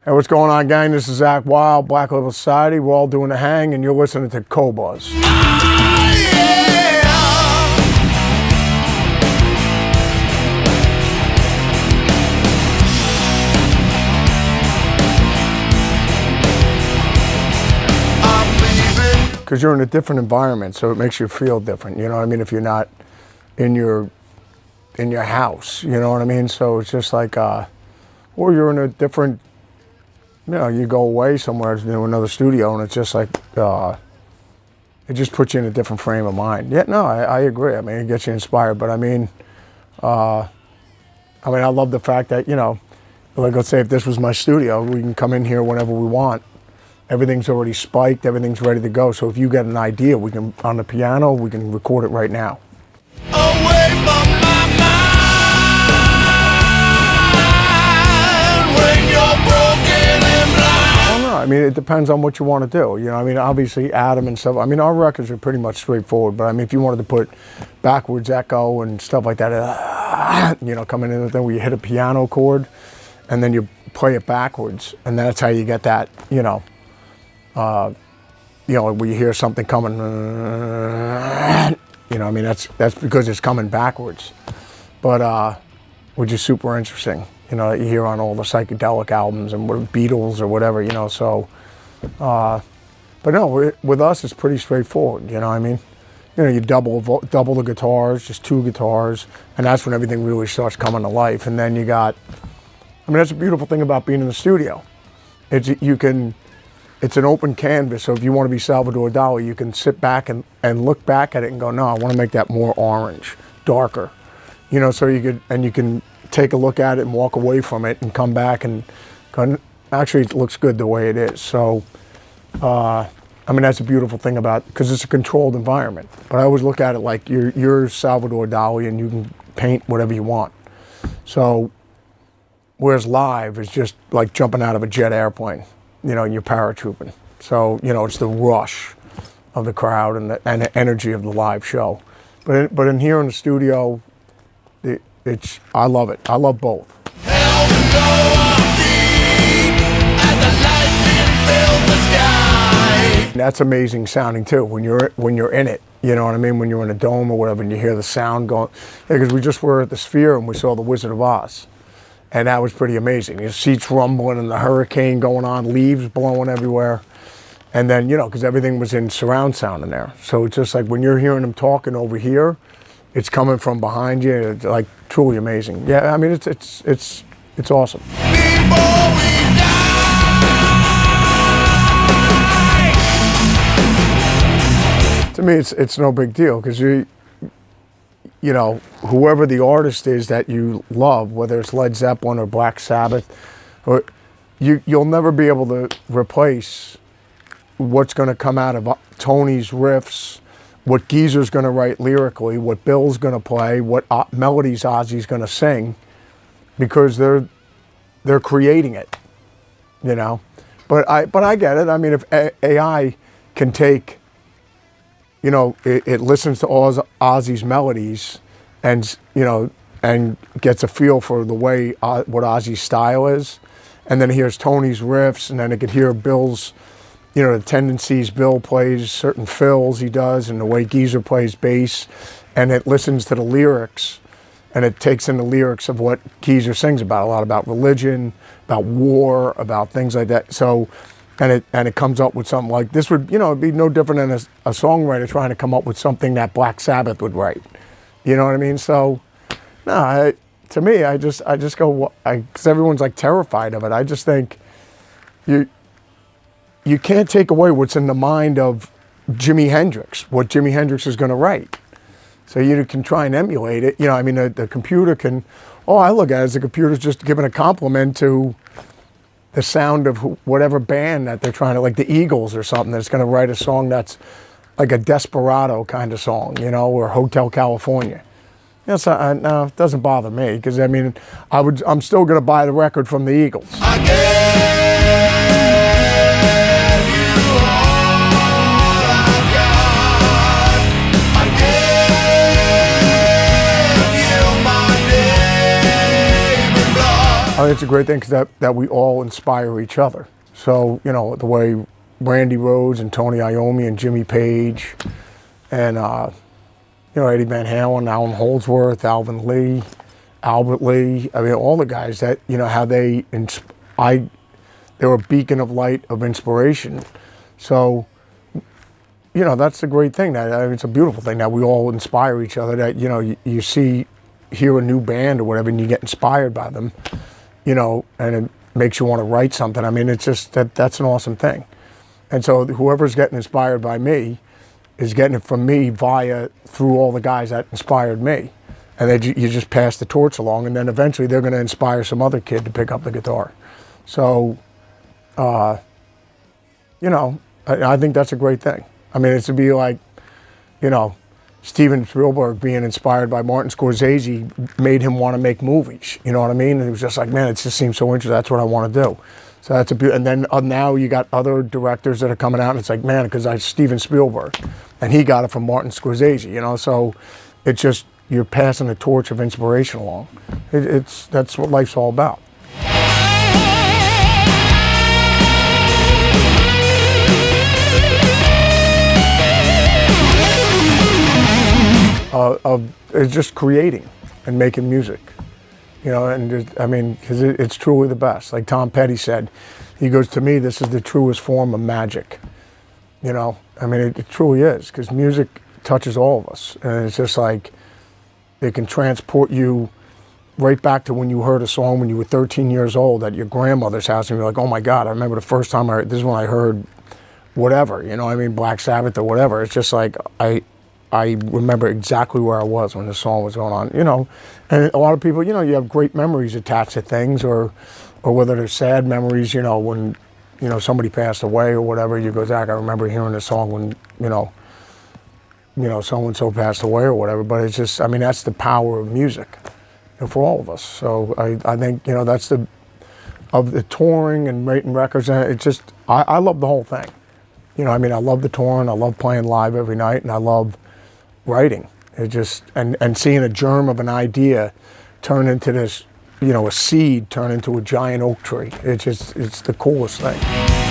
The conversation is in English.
Hey, what's going on, gang? This is Zakk Wylde, Black Label Society. We're all doing the hang, and you're listening to Qobuz. Because you're in a different environment, so it makes you feel different. You know what I mean? If you're not in your house, you know what I mean? So it's just like, or you're in a different. You know, you go away somewhere to another studio, and it's just like, it just puts you in a different frame of mind. Yeah, no, I agree. I mean, it gets you inspired. But I mean, I love the fact that, you know, like, let's say if this was my studio, we can come in here whenever we want. Everything's already spiked. Everything's ready to go. So if you get an idea, we can, on the piano, we can record it right now. Away from my mind when you're broken and blind. Well, no, I mean, it depends on what you want to do. You know, I mean, obviously Adam and stuff. I mean, our records are pretty much straightforward. But I mean, if you wanted to put backwards echo and stuff like that, you know, coming in with that where you hit a piano chord and then you play it backwards, and that's how you get that, you know, where you hear something coming, you know, I mean, that's because it's coming backwards. But which is super interesting, you know, that you hear on all the psychedelic albums and Beatles or whatever, you know. So, but no, with us it's pretty straightforward, you know what I mean? You know, you double the guitars, just two guitars, and that's when everything really starts coming to life. And then you got, I mean, that's a beautiful thing about being in the studio. It's an open canvas, so if you want to be Salvador Dali, you can sit back and look back at it and go, no, I want to make that more orange, darker. You know, so you can take a look at it and walk away from it and come back and go, actually it looks good the way it is. So, I mean, that's a beautiful thing about, because it's a controlled environment. But I always look at it like you're Salvador Dali and you can paint whatever you want. So, whereas live is just like jumping out of a jet airplane. You know, you're paratrooping. So, you know, it's the rush of the crowd and the energy of the live show. But in here in the studio, I love it. I love both. That's amazing sounding too when you're in it. You know what I mean? When you're in a dome or whatever, and you hear the sound going. Yeah, because we just were at the Sphere and we saw The Wizard of Oz. And that was pretty amazing. Your seats rumbling and the hurricane going on, leaves blowing everywhere. And then, you know, because everything was in surround sound in there. So it's just like when you're hearing them talking over here, it's coming from behind you. It's like truly amazing. Yeah, I mean, it's awesome. Before we die. To me, it's no big deal because you know, whoever the artist is that you love, whether it's Led Zeppelin or Black Sabbath, or you'll never be able to replace what's going to come out of Tony's riffs, what Geezer's going to write lyrically, what Bill's going to play, what melodies Ozzy's going to sing, because they're creating it, you know. But I get it. I mean, if AI can take, you know, it listens to all Ozzy's melodies and, you know, and gets a feel for the way, what Ozzy's style is. And then hears Tony's riffs, and then it could hear Bill's, you know, the tendencies Bill plays, certain fills he does, and the way Geezer plays bass. And it listens to the lyrics, and it takes in the lyrics of what Geezer sings about, a lot about religion, about war, about things like that. So, and it comes up with something like this would, you know, it'd be no different than a songwriter trying to come up with something that Black Sabbath would write. You know what I mean? So, no, to me, I just go, because everyone's like terrified of it. I just think you can't take away what's in the mind of Jimi Hendrix, what Jimi Hendrix is going to write. So you can try and emulate it. You know, I mean, the computer can, I look at it as the computer's just giving a compliment to the sound of whatever band that they're trying to, like the Eagles or something, that's going to write a song that's like a Desperado kind of song, you know, or Hotel California. You know, so, no, it doesn't bother me, because I mean, I'm still going to buy the record from the Eagles. I gave you all I've got. I gave you my name and blood. think it's a great thing because that we all inspire each other. So, you know, the way Randy Rhoads and Tony Iommi and Jimmy Page and, you know, Eddie Van Halen, Alan Holdsworth, Alvin Lee, Albert Lee. I mean, all the guys that, you know, how they were a beacon of light of inspiration. So, you know, that's the great thing. That I mean, it's a beautiful thing that we all inspire each other. That, you know, you hear a new band or whatever, and you get inspired by them, you know, and it makes you want to write something. I mean, it's just that's an awesome thing. And so whoever's getting inspired by me is getting it from me through all the guys that inspired me. And then you just pass the torch along, and then eventually they're going to inspire some other kid to pick up the guitar. So, you know, I think that's a great thing. I mean, it's to be like, you know, Steven Spielberg being inspired by Martin Scorsese made him want to make movies. You know what I mean? And he was just like, man, it just seems so interesting. That's what I want to do. So that's and then now you got other directors that are coming out, and it's like, man, because Steven Spielberg, and he got it from Martin Scorsese. You know, so it's just you're passing the torch of inspiration along. That's what life's all about. It's just creating and making music, you know, and I mean, because it's truly the best. Like Tom Petty said, he goes, to me, this is the truest form of magic, you know. I mean, it truly is, because music touches all of us, and it's just like it can transport you right back to when you heard a song when you were 13 years old at your grandmother's house, and you're like, oh my God, I remember the first time this is when I heard whatever, you know, I mean, Black Sabbath or whatever. It's just like I remember exactly where I was when the song was going on, you know. And a lot of people, you know, you have great memories attached to things, or whether they're sad memories, you know, when, you know, somebody passed away or whatever, you go, Zakk, I remember hearing the song when, you know, so-and-so passed away or whatever. But it's just, I mean, that's the power of music, you know, for all of us. So I think, you know, that's of the touring and making records, and it's just, I love the whole thing. You know, I mean, I love the touring, I love playing live every night, and I love writing. It just, and seeing a germ of an idea turn into this, you know, a seed turn into a giant oak tree. It's the coolest thing.